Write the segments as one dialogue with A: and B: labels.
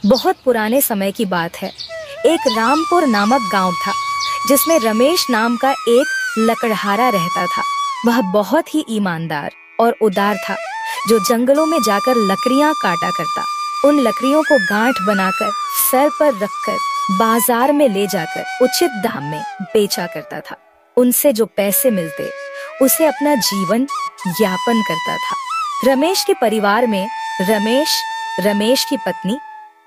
A: बहुत पुराने समय की बात है। एक रामपुर नामक गांव था जिसमें रमेश नाम का एक लकड़हारा रहता था। वह बहुत ही ईमानदार और उदार था, जो जंगलों में जाकर लकड़ियां काटा करता। उन लकड़ियों को गांठ बनाकर सर पर रखकर बाजार में ले जाकर उचित दाम में बेचा करता था। उनसे जो पैसे मिलते उसे अपना जीवन यापन करता था। रमेश के परिवार में रमेश, रमेश की पत्नी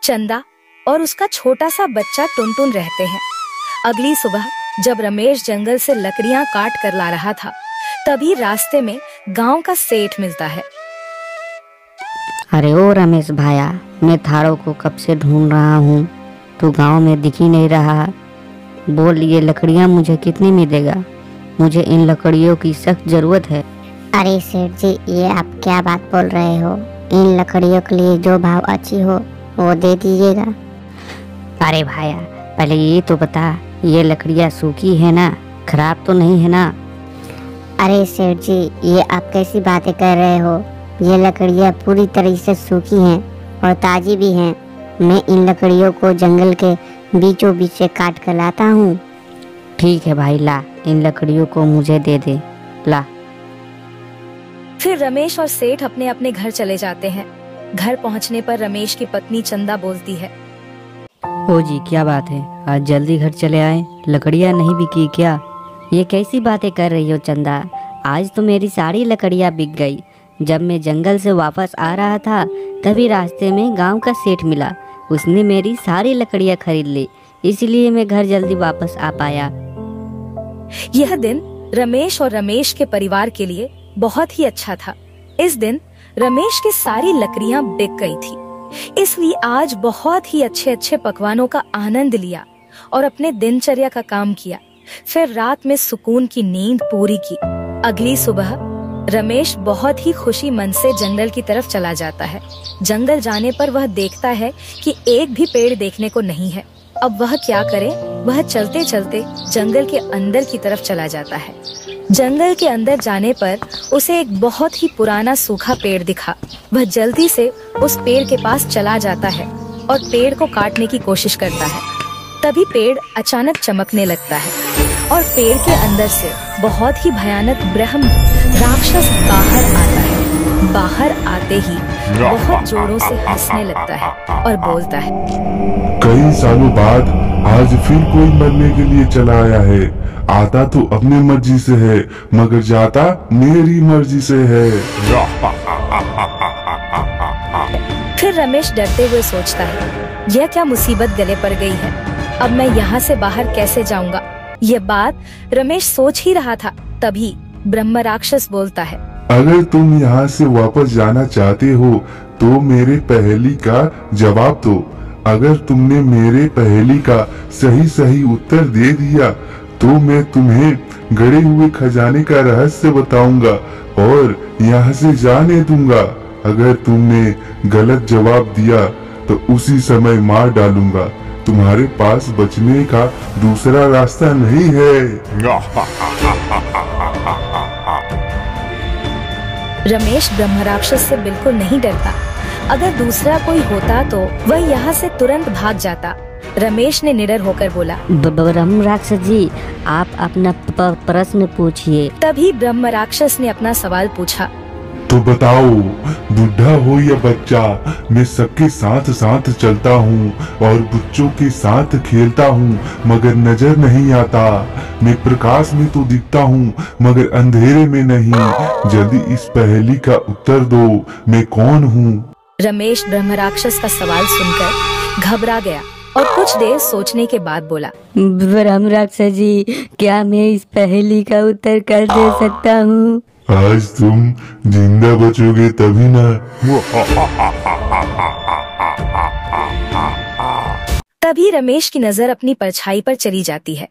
A: चंदा और उसका छोटा सा बच्चा टुनटुन रहते हैं। अगली सुबह जब रमेश जंगल से लकड़ियां काट कर ला रहा था, तभी रास्ते में गांव का सेठ मिलता है।
B: अरे ओ रमेश भाया, मैं थारों को कब से ढूंढ रहा हूँ, तू गांव में दिख ही नहीं रहा। बोल, ये लकड़ियाँ मुझे कितने में देगा? मुझे इन लकड़ियों की सख्त जरूरत है।
C: अरे सेठ जी, ये आप क्या बात बोल रहे हो? इन लकड़ियों के लिए जो भाव अच्छी हो वो दे दीजिएगा।
B: अरे भाया, पहले ये तो बता, ये लकड़ियाँ सूखी है ना, खराब तो नहीं है ना?
C: अरे सेठ जी, ये आप कैसी बातें कर रहे हो? ये लकड़ियाँ पूरी तरह से सूखी हैं और ताज़ी भी हैं। मैं इन लकड़ियों को जंगल के बीचों बीच से काट कर लाता हूँ।
B: ठीक है भाई, ला, इन लकड़ियों को मुझे दे दे, ला।
A: फिर रमेश और सेठ अपने अपने घर चले जाते हैं। घर पहुंचने पर रमेश की पत्नी चंदा बोलती है,
B: ओ जी, क्या बात है, आज जल्दी घर चले आए, लकड़ियाँ नहीं बिकी क्या? ये कैसी बातें कर रही हो चंदा? आज तो मेरी सारी लकड़ियाँ बिक गई। जब मैं जंगल से वापस आ रहा था, तभी रास्ते में गांव का सेठ मिला। उसने मेरी सारी लकड़ियाँ खरीद ली, इसलिए मैं घर जल्दी वापस आ पाया।
A: यह दिन रमेश और रमेश के परिवार के लिए बहुत ही अच्छा था। इस दिन रमेश की सारी लकड़ियाँ बिक गई थी, इसलिए आज बहुत ही अच्छे अच्छे पकवानों का आनंद लिया और अपने दिनचर्या का काम किया। फिर रात में सुकून की नींद पूरी की। अगली सुबह रमेश बहुत ही खुशी मन से जंगल की तरफ चला जाता है। जंगल जाने पर वह देखता है कि एक भी पेड़ देखने को नहीं है। अब वह क्या करे? वह चलते चलते जंगल के अंदर की तरफ चला जाता है। जंगल के अंदर जाने पर उसे एक बहुत ही पुराना सूखा पेड़ दिखा। वह जल्दी से उस पेड़ के पास चला जाता है और पेड़ को काटने की कोशिश करता है। तभी पेड़ अचानक चमकने लगता है और पेड़ के अंदर से बहुत ही भयानक ब्रह्म राक्षस बाहर आता है। बाहर आते ही बहुत जोरों से हंसने लगता है और बोलता है,
D: कई सालों बाद आज फिर कोई मरने के लिए चला आया है। आता तो अपनी मर्जी से है, मगर जाता मेरी मर्जी से है।
A: फिर रमेश डरते हुए सोचता है, यह क्या मुसीबत गले पड़ गई है? अब मैं यहाँ से बाहर कैसे जाऊंगा? यह बात रमेश सोच ही रहा था, तभी ब्रह्म राक्षस बोलता है,
D: अगर तुम यहाँ से वापस जाना चाहते हो तो मेरे पहेली का जवाब दो। अगर तुमने मेरे पहेली का सही सही उत्तर दे दिया तो मैं तुम्हें गड़े हुए खजाने का रहस्य बताऊंगा और यहाँ से जाने दूंगा। अगर तुमने गलत जवाब दिया तो उसी समय मार डालूंगा। तुम्हारे पास बचने का दूसरा रास्ता नहीं है।
A: रमेश ब्रह्म राक्षस से बिल्कुल नहीं डरता। अगर दूसरा कोई होता तो वह यहाँ से तुरंत भाग जाता। रमेश ने निडर होकर बोला,
B: ब्रह्म राक्षस जी, आप अपना प्रश्न पूछिए।
A: तभी ब्रह्म राक्षस ने अपना सवाल पूछा,
D: तो बताओ, बुढ़ा हो या बच्चा, मैं सबके साथ साथ चलता हूँ और बच्चों के साथ खेलता हूँ, मगर नजर नहीं आता। मैं प्रकाश में तो दिखता हूँ मगर अंधेरे में नहीं। जल्दी इस पहेली का उत्तर दो, मैं कौन हूँ?
A: रमेश ब्रह्म राक्षस का सवाल सुनकर घबरा गया और कुछ देर सोचने के बाद बोला,
B: ब्रह्म राक्षस जी, क्या मैं इस पहेली का उत्तर कर दे सकता हूँ?
D: आज तुम जिंदा बचोगे तभी ना।
A: तभी रमेश की नजर अपनी परछाई पर चली जाती है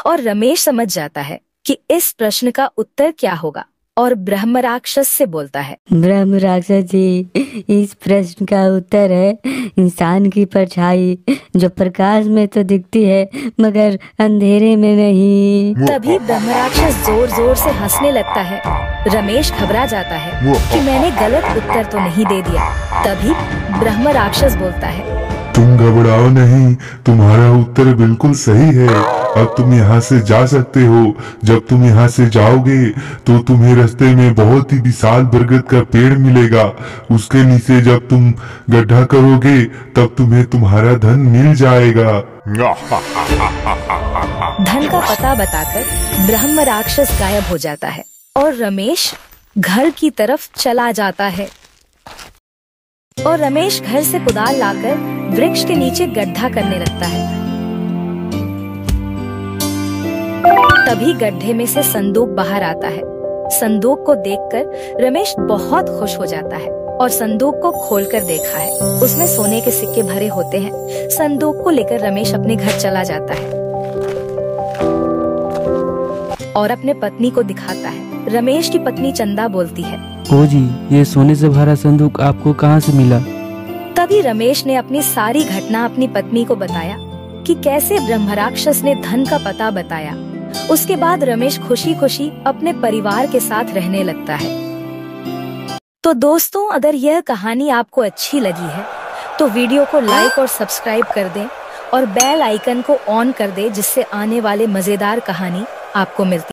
A: और रमेश समझ जाता है कि इस प्रश्न का उत्तर क्या होगा और ब्रह्म राक्षस से बोलता है,
B: ब्रह्म राक्षस जी, इस प्रश्न का उत्तर है इंसान की परछाई, जो प्रकाश में तो दिखती है मगर अंधेरे में नहीं।
A: तभी ब्रह्म राक्षस जोर जोर से हंसने लगता है। रमेश घबरा जाता है कि मैंने गलत उत्तर तो नहीं दे दिया। तभी ब्रह्म राक्षस बोलता है,
D: तुम घबराओ नहीं, तुम्हारा उत्तर बिल्कुल सही है। अब तुम यहाँ से जा सकते हो। जब तुम यहाँ से जाओगे तो तुम्हें रास्ते में बहुत ही विशाल बरगद का पेड़ मिलेगा। उसके नीचे जब तुम गड्ढा करोगे तब तुम्हें तुम्हारा धन मिल जाएगा।
A: धन का पता बताकर ब्रह्म राक्षस गायब हो जाता है और रमेश घर की तरफ चला जाता है। और रमेश घर से कुदाल लाकर वृक्ष के नीचे गड्ढा करने लगता है। तभी गड्ढे में से संदूक बाहर आता है। संदूक को देखकर रमेश बहुत खुश हो जाता है और संदूक को खोलकर देखा है। उसमें सोने के सिक्के भरे होते हैं। संदूक को लेकर रमेश अपने घर चला जाता है और अपने पत्नी को दिखाता है। रमेश की पत्नी चंदा बोलती है,
E: ओ जी, ये सोने से भरा संदूक आपको कहाँ से मिला?
A: तभी रमेश ने अपनी सारी घटना अपनी पत्नी को बताया कि कैसे ब्रह्मराक्षस ने धन का पता बताया। उसके बाद रमेश खुशी खुशी अपने परिवार के साथ रहने लगता है। तो दोस्तों, अगर यह कहानी आपको अच्छी लगी है तो वीडियो को लाइक और सब्सक्राइब कर दें और बेल आइकन को ऑन कर दें, जिससे आने वाले मजेदार कहानी आपको मिलती है।